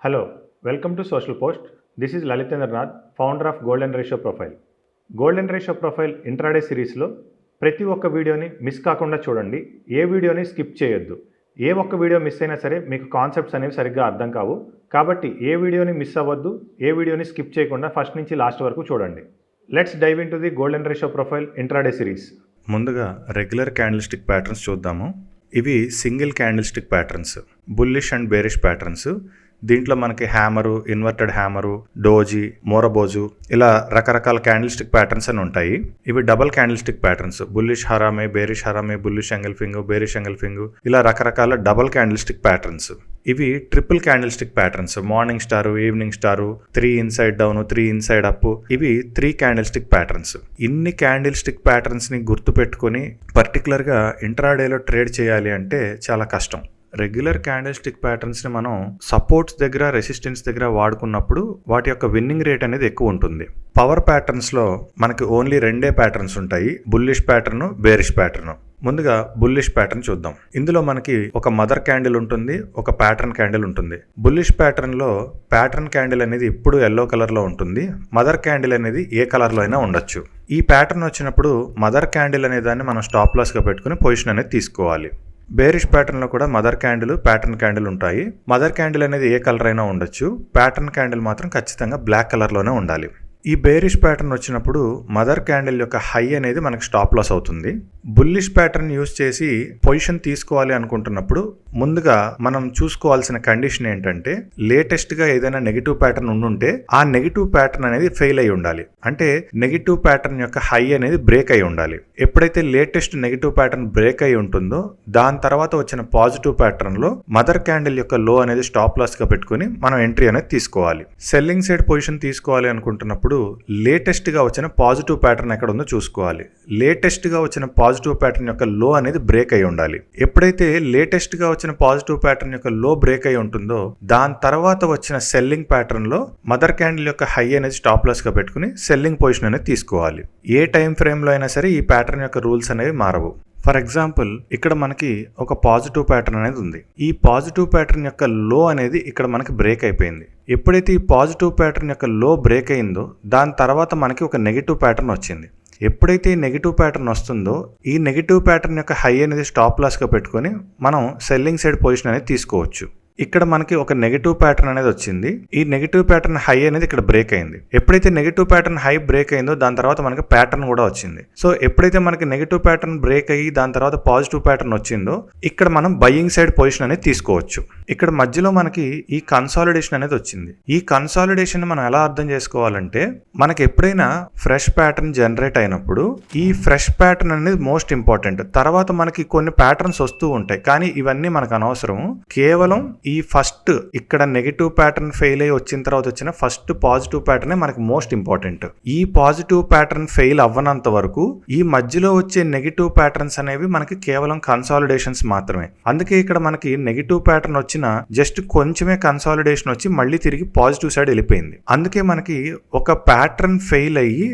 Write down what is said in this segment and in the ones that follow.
Hello, welcome to Social Post. This is Lalitendra Nath, founder of Golden Ratio Profile. Golden ratio profile intraday సిరీస్లో ప్రతి ఒక్క వీడియోని miss కాకుండా చూడండి. ఏ వీడియోని స్కిప్ చేయొద్దు. ఏ ఒక్క వీడియో మిస్ అయినా సరే మీకు కాన్సెప్ట్స్ అనేవి సరిగ్గా అర్థం కావు. కాబట్టి ఏ వీడియోని మిస్ అవ్వద్దు, ఏ వీడియోని స్కిప్ చేయకుండా ఫస్ట్ నుంచి లాస్ట్ వరకు చూడండి. Let's dive in to the golden ratio profile intraday series. ముందుగా రెగ్యులర్ క్యాండిల్ స్టిక్ ప్యాటర్న్స్ చూద్దాము. ఇవి single candle stick patterns, bullish and bearish patterns. దీంట్లో మనకి hammer, inverted hammer, doji, marubozu ఇలా రకరకాల క్యాండిల్ స్టిక్ ప్యాటర్న్స్ అని ఉంటాయి. ఇవి double candle stick patterns, bullish harami, bearish harami, bullish engulfing, bearish engulfing ఇలా రకరకాల డబల్ క్యాండిల్ స్టిక్ ప్యాటర్న్స్. ఇవి triple candle stick patterns, morning star, evening star, 3 inside down, 3 inside up, ఇవి 3 candle stick patterns. ఇన్ని candle stick patterns ని గుర్తు పెట్టుకుని పర్టికులర్గా ఇంట్రాడేలో ట్రేడ్ చేయాలి అంటే చాలా కష్టం. రెగ్యులర్ క్యాండిల్ స్టిక్ ప్యాటర్న్స్ని మనం సపోర్ట్స్ దగ్గర, రెసిస్టెన్స్ దగ్గర వాడుకున్నప్పుడు వాటి యొక్క విన్నింగ్ రేట్ అనేది ఎక్కువ ఉంటుంది. పవర్ ప్యాటర్న్స్లో మనకి ఓన్లీ 2 ప్యాటర్న్స్ ఉంటాయి, బుల్లిష్ ప్యాటర్న్, బేరిష్ ప్యాటర్న్. ముందుగా బుల్లిష్ ప్యాటర్న్ చూద్దాం. ఇందులో మనకి ఒక మదర్ క్యాండిల్ ఉంటుంది, ఒక ప్యాటర్న్ క్యాండిల్ ఉంటుంది. బుల్లిష్ ప్యాటర్న్లో ప్యాటర్న్ క్యాండిల్ అనేది ఇప్పుడు ఎల్లో కలర్లో ఉంటుంది, మదర్ క్యాండిల్ అనేది ఏ కలర్లో అయినా ఉండొచ్చు. ఈ ప్యాటర్న్ వచ్చినప్పుడు మదర్ క్యాండిల్ అనే దాన్ని మనం స్టాప్ లాస్గా పెట్టుకుని పొజిషన్ అనేది తీసుకోవాలి. బేరిష్ ప్యాటర్న్లో కూడా మదర్ క్యాండిల్, ప్యాటర్న్ క్యాండిల్ ఉంటాయి. మదర్ క్యాండిల్ అనేది ఏ కలర్ అయినా ఉండొచ్చు, ప్యాటర్న్ క్యాండిల్ మాత్రం ఖచ్చితంగా బ్లాక్ కలర్లోనే ఉండాలి. ఈ బేరిష్ ప్యాటర్న్ వచ్చినప్పుడు మదర్ క్యాండిల్ యొక్క హై అనేది మనకి స్టాప్ లాస్ అవుతుంది. బుల్లిష్ ప్యాటర్న్ యూజ్ చేసి పొజిషన్ తీసుకోవాలి అనుకుంటున్నప్పుడు ముందుగా మనం చూసుకోవాల్సిన కండిషన్ ఏంటంటే, లేటెస్ట్ గా ఏదైనా నెగిటివ్ ప్యాటర్న్ ఉండుంటే ఆ నెగిటివ్ ప్యాటర్న్ అనేది ఫెయిల్ అయి ఉండాలి. అంటే నెగిటివ్ ప్యాటర్న్ యొక్క హై అనేది బ్రేక్ అయి ఉండాలి. ఎప్పుడైతే లేటెస్ట్ నెగిటివ్ ప్యాటర్న్ బ్రేక్ అయి ఉంటుందో దాని తర్వాత వచ్చిన పాజిటివ్ ప్యాటర్న్ లో మదర్ క్యాండిల్ యొక్క లో అనేది స్టాప్ లాస్ గా పెట్టుకుని మనం ఎంట్రీ అనేది తీసుకోవాలి. సెల్లింగ్ సైడ్ పొజిషన్ తీసుకోవాలి అనుకుంటున్నప్పుడు లేటెస్ట్ గా వచ్చిన పాజిటివ్ ప్యాటర్న్ ఎక్కడ ఉందో చూసుకోవాలి. లేటెస్ట్ గా వచ్చిన పాజిటివ్ ప్యాటర్న్ యొక్క లో అనేది బ్రేక్ అయి ఉండాలి. ఎప్పుడైతే లేటెస్ట్ గా వచ్చిన పాజిటివ్ ప్యాటర్న్ యొక్క లో బ్రేక్ అయి ఉంటుందో దాని తర్వాత వచ్చిన సెల్లింగ్ ప్యాటర్న్ లో మదర్ క్యాండిల్ యొక్క హై అనేది స్టాప్ లాస్ గా పెట్టుకుని సెల్లింగ్ పొజిషన్ అనేది తీసుకోవాలి. ఏ టైం ఫ్రేమ్ లో అయినా సరే ఈ ప్యాటర్న్ యొక్క రూల్స్ అనేవి మారవు. ఫర్ ఎగ్జాంపుల్ ఇక్కడ మనకి ఒక పాజిటివ్ ప్యాటర్న్ అనేది ఉంది. ఈ పాజిటివ్ ప్యాటర్న్ యొక్క లో అనేది ఇక్కడ మనకి బ్రేక్ అయిపోయింది. ఎప్పుడైతే ఈ పాజిటివ్ ప్యాటర్న్ యొక్క లో బ్రేక్ అయిందో దాని తర్వాత మనకి ఒక నెగిటివ్ ప్యాటర్న్ వచ్చింది. ఎప్పుడైతే ఈ నెగిటివ్ ప్యాటర్న్ వస్తుందో ఈ నెగిటివ్ ప్యాటర్న్ యొక్క హై అనేది స్టాప్ లాస్ గా పెట్టుకొని మనం సెల్లింగ్ సైడ్ పొజిషన్ అనేది తీసుకోవచ్చు. ఇక్కడ మనకి ఒక నెగిటివ్ ప్యాటర్న్ అనేది వచ్చింది. ఈ నెగిటివ్ ప్యాటర్న్ హై అనేది ఇక్కడ బ్రేక్ అయింది. ఎప్పుడైతే నెగిటివ్ ప్యాటర్న్ హై బ్రేక్ అయిందో దాని తర్వాత మనకి ప్యాటర్న్ కూడా వచ్చింది. సో ఎప్పుడైతే మనకి నెగిటివ్ ప్యాటర్న్ బ్రేక్ అయ్యి దాని తర్వాత పాజిటివ్ ప్యాటర్న్ వచ్చిందో ఇక్కడ మనం బయింగ్ సైడ్ పొజిషన్ అనేది తీసుకోవచ్చు. ఇక్కడ మధ్యలో మనకి ఈ కన్సాలిడేషన్ అనేది వచ్చింది. ఈ కన్సాలిడేషన్ మనం ఎలా అర్థం చేసుకోవాలంటే, మనకి ఎప్పుడైనా ఫ్రెష్ ప్యాటర్న్ జనరేట్ అయినప్పుడు ఈ ఫ్రెష్ ప్యాటర్న్ అనేది మోస్ట్ ఇంపార్టెంట్. తర్వాత మనకి కొన్ని ప్యాటర్న్స్ వస్తూ ఉంటాయి, కానీ ఇవన్నీ మనకు అనవసరం. కేవలం ఈ ఫస్ట్ ఇక్కడ నెగిటివ్ ప్యాటర్న్ ఫెయిల్ అయ్యి వచ్చిన తర్వాత వచ్చిన ఫస్ట్ పాజిటివ్ ప్యాటర్న్ మనకి మోస్ట్ ఇంపార్టెంట్. ఈ పాజిటివ్ ప్యాటర్న్ ఫెయిల్ అవ్వనంత వరకు ఈ మధ్యలో వచ్చే నెగిటివ్ ప్యాటర్న్స్ అనేవి మనకి కేవలం కన్సాలిడేషన్స్ మాత్రమే. అందుకే ఇక్కడ మనకి నెగిటివ్ ప్యాటర్న్ వచ్చిన జస్ట్ కొంచెమే కన్సాలిడేషన్ వచ్చి మళ్ళీ తిరిగి పాజిటివ్ సైడ్ వెళ్ళిపోయింది. అందుకే మనకి ఒక ప్యాటర్న్ ఫెయిల్ అయ్యి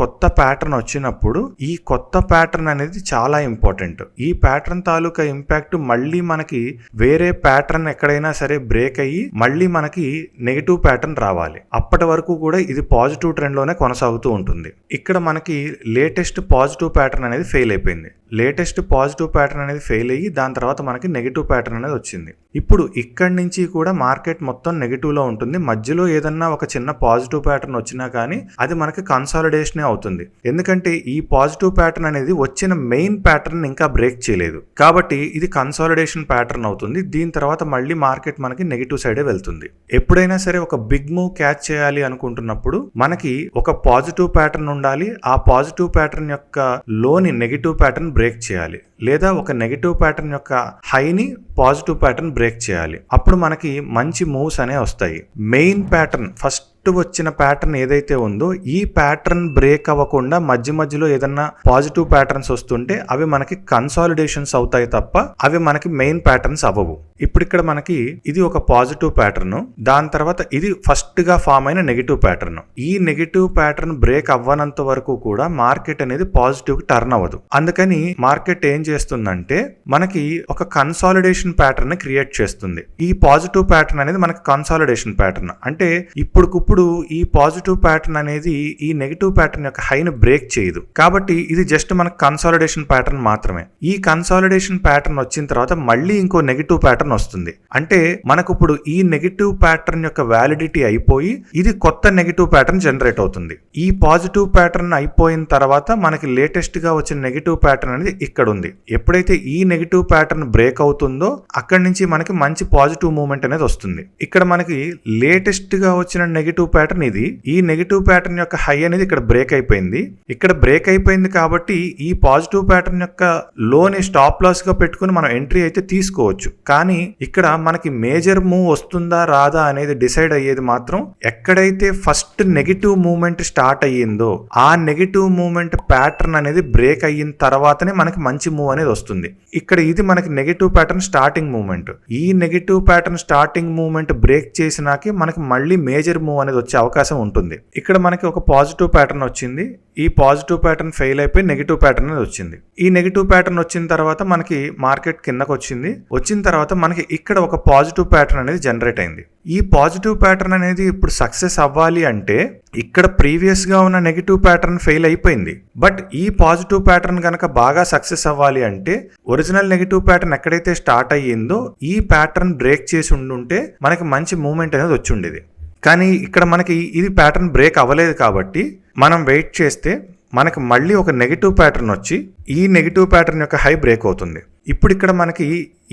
కొత్త ప్యాటర్న్ వచ్చినప్పుడు ఈ కొత్త ప్యాటర్న్ అనేది చాలా ఇంపార్టెంట్. ఈ ప్యాటర్న్ తాలూకా ఇంపాక్ట్ మళ్ళీ మనకి వేరే ప్యాటర్న్ ఎక్కడైనా సరే బ్రేక్ అయ్యి మళ్ళీ మనకి నెగిటివ్ ప్యాటర్న్ రావాలి. అప్పటి వరకు కూడా ఇది పాజిటివ్ ట్రెండ్ లోనే కొనసాగుతూ ఉంటుంది. ఇక్కడ మనకి లేటెస్ట్ పాజిటివ్ ప్యాటర్న్ అనేది ఫెయిల్ అయిపోయింది. లేటెస్ట్ పాజిటివ్ ప్యాటర్న్ అనేది ఫెయిల్ అయ్యి దాని తర్వాత మనకి నెగిటివ్ ప్యాటర్న్ అనేది వచ్చింది. ఇప్పుడు ఇక్కడి నుంచి కూడా మార్కెట్ మొత్తం నెగిటివ్ లో ఉంటుంది. మధ్యలో ఏదన్నా ఒక చిన్న పాజిటివ్ ప్యాటర్న్ వచ్చినా కానీ అది మనకి కన్సాలిడేషన్ అవుతుంది. ఎందుకంటే ఈ పాజిటివ్ ప్యాటర్న్ అనేది వచ్చిన మెయిన్ ప్యాటర్న్ ఇంకా బ్రేక్ చేయలేదు కాబట్టి ఇది కన్సాలిడేషన్ ప్యాటర్న్ అవుతుంది. దీని తర్వాత మళ్ళీ మార్కెట్ మనకి నెగిటివ్ సైడే వెళ్తుంది. ఎప్పుడైనా సరే ఒక బిగ్ మూవ్ క్యాచ్ చేయాలి అనుకుంటున్నప్పుడు మనకి ఒక పాజిటివ్ ప్యాటర్న్ ఉండాలి. ఆ పాజిటివ్ ప్యాటర్న్ యొక్క లోని నెగిటివ్ ప్యాటర్న్ బ్రేక్ చేయాలి, లేదా ఒక నెగిటివ్ ప్యాటర్న్ యొక్క హైని పాజిటివ్ ప్యాటర్న్ బ్రేక్ చేయాలి. అప్పుడు మనకి మంచి మూవ్స్ అనేవి వస్తాయి. మెయిన్ ప్యాటర్న్ ఫస్ట్ వచ్చిన ప్యాటర్న్ ఏదైతే ఉందో ఈ ప్యాటర్న్ బ్రేక్ అవ్వకుండా మధ్యలో ఏదన్నా పాజిటివ్ ప్యాటర్న్స్ వస్తుంటే అవి మనకి కన్సాలిడేషన్స్ అవుతాయి తప్ప అవి మనకి మెయిన్ ప్యాటర్న్స్ అవ్వవు. ఇప్పుడు ఇక్కడ మనకి ఇది ఒక పాజిటివ్ ప్యాటర్న్, దాని తర్వాత ఇది ఫస్ట్ గా ఫామ్ అయిన నెగిటివ్ ప్యాటర్న్. ఈ నెగిటివ్ ప్యాటర్న్ బ్రేక్ అవ్వనంత వరకు కూడా మార్కెట్ అనేది పాజిటివ్ కి టర్న్ అవ్వదు. అందుకని మార్కెట్ ఏం చేస్తుందంటే మనకి ఒక కన్సాలిడేషన్ ప్యాటర్న్ ని క్రియేట్ చేస్తుంది. ఈ పాజిటివ్ ప్యాటర్న్ అనేది మనకి కన్సాలిడేషన్ ప్యాటర్న్ అంటే ఇప్పుడుకిప్పుడు ఈ పాజిటివ్ ప్యాటర్న్ అనేది ఈ నెగిటివ్ ప్యాటర్న్ యొక్క హైని బ్రేక్ చేయదు. కాబట్టి ఇది జస్ట్ మనకి కన్సాలిడేషన్ ప్యాటర్న్ మాత్రమే. ఈ కన్సాలిడేషన్ ప్యాటర్న్ వచ్చిన తర్వాత మళ్ళీ ఇంకో నెగిటివ్ ప్యాటర్న్ వస్తుంది. అంటే మనకు ఇప్పుడు ఈ నెగిటివ్ ప్యాటర్న్ యొక్క వ్యాలిడిటీ అయిపోయి ఇది కొత్త నెగిటివ్ ప్యాటర్న్ జనరేట్ అవుతుంది. ఈ పాజిటివ్ ప్యాటర్న్ అయిపోయిన తర్వాత మనకి లేటెస్ట్ గా వచ్చిన నెగిటివ్ ప్యాటర్న్ అనేది ఇక్కడ ఉంది. ఎప్పుడైతే ఈ నెగిటివ్ ప్యాటర్న్ బ్రేక్ అవుతుందో అక్కడి నుంచి మనకి మంచి పాజిటివ్ మూవ్మెంట్ అనేది వస్తుంది. ఇక్కడ మనకి లేటెస్ట్ గా వచ్చిన నెగిటివ్ ప్యాటర్న్ ఇది. ఈ నెగిటివ్ ప్యాటర్న్ యొక్క హై అనేది ఇక్కడ బ్రేక్ అయిపోయింది. ఇక్కడ బ్రేక్ అయిపోయింది కాబట్టి ఈ పాజిటివ్ ప్యాటర్న్ యొక్క లోని స్టాప్ లాస్ గా పెట్టుకుని మనం ఎంట్రీ అయితే తీసుకోవచ్చు. కానీ ఇక్కడ మనకి మేజర్ మూవ్ వస్తుందా రాదా అనేది డిసైడ్ అయ్యేది మాత్రం ఎక్కడైతే ఫస్ట్ నెగిటివ్ మూవ్మెంట్ స్టార్ట్ అయ్యిందో ఆ నెగిటివ్ మూవ్మెంట్ ప్యాటర్న్ అనేది బ్రేక్ అయిన తర్వాతనే మనకి మంచి మూవ్ అనేది వస్తుంది. ఇక్కడ ఇది మనకి నెగిటివ్ ప్యాటర్న్ స్టార్టింగ్ మూవ్మెంట్. ఈ negative pattern starting movement break చేసినాకి మనకి మళ్ళీ మేజర్ మూవ్ అనేది వచ్చే అవకాశం ఉంటుంది. ఇక్కడ మనకి ఒక పాజిటివ్ ప్యాటర్న్ వచ్చింది. ఈ పాజిటివ్ ప్యాటర్న్ ఫెయిల్ అయిపోయి నెగిటివ్ ప్యాటర్న్ అనేది వచ్చింది. ఈ నెగిటివ్ ప్యాటర్న్ వచ్చిన తర్వాత మనకి మార్కెట్ కిందకు వచ్చింది. వచ్చిన తర్వాత మనకి ఇక్కడ ఒక పాజిటివ్ ప్యాటర్న్ అనేది జనరేట్ అయింది. ఈ పాజిటివ్ ప్యాటర్న్ అనేది ఇప్పుడు సక్సెస్ అవ్వాలి అంటే ఇక్కడ ప్రీవియస్ గా ఉన్న నెగిటివ్ ప్యాటర్న్ ఫెయిల్ అయిపోయింది. బట్ ఈ పాజిటివ్ ప్యాటర్న్ కనుక బాగా సక్సెస్ అవ్వాలి అంటే ఒరిజినల్ నెగిటివ్ ప్యాటర్న్ ఎక్కడైతే స్టార్ట్ అయ్యిందో ఈ ప్యాటర్న్ బ్రేక్ చేసి ఉండుంటే మనకి మంచి మూవ్మెంట్ అనేది వచ్చి ఉండేది. కానీ ఇక్కడ మనకి ఇది ప్యాటర్న్ బ్రేక్ అవ్వలేదు కాబట్టి మనం వెయిట్ చేస్తే మనకి మళ్ళీ ఒక నెగిటివ్ ప్యాటర్న్ వచ్చి ఈ నెగిటివ్ ప్యాటర్న్ యొక్క హై బ్రేక్ అవుతుంది. ఇప్పుడు ఇక్కడ మనకి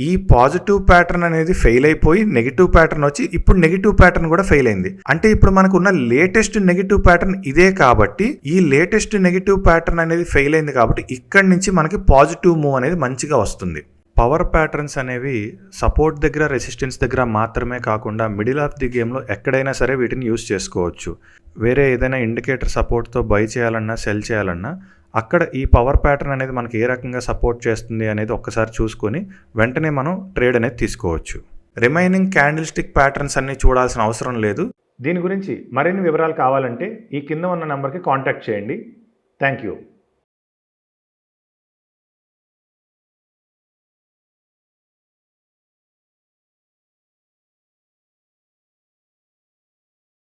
ఈ పాజిటివ్ ప్యాటర్న్ అనేది ఫెయిల్ అయిపోయి నెగిటివ్ ప్యాటర్న్ వచ్చి ఇప్పుడు నెగిటివ్ ప్యాటర్న్ కూడా ఫెయిల్ అయింది. అంటే ఇప్పుడు మనకు ఉన్న లేటెస్ట్ నెగిటివ్ ప్యాటర్న్ ఇదే కాబట్టి ఈ లేటెస్ట్ నెగిటివ్ ప్యాటర్న్ అనేది ఫెయిల్ అయింది కాబట్టి ఇక్కడి నుంచి మనకి పాజిటివ్ మూవ్ అనేది మంచిగా వస్తుంది. పవర్ ప్యాటర్న్స్ అనేవి సపోర్ట్ దగ్గర రెసిస్టెన్స్ దగ్గర మాత్రమే కాకుండా మిడిల్ ఆఫ్ ది గేమ్లో ఎక్కడైనా సరే వీటిని యూస్ చేసుకోవచ్చు. వేరే ఏదైనా ఇండికేటర్ సపోర్ట్తో బై చేయాలన్నా సెల్ చేయాలన్నా అక్కడ ఈ పవర్ ప్యాటర్న్ అనేది మనకి ఏ రకంగా సపోర్ట్ చేస్తుంది అనేది ఒక్కసారి చూసుకొని వెంటనే మనం ట్రేడ్ అనేది తీసుకోవచ్చు. రిమైనింగ్ క్యాండిల్ స్టిక్ ప్యాటర్న్స్ అన్ని చూడాల్సిన అవసరం లేదు. దీని గురించి మరిన్ని వివరాలు కావాలంటే ఈ కింద ఉన్న నంబర్కి కాంటాక్ట్ చేయండి. Thank you.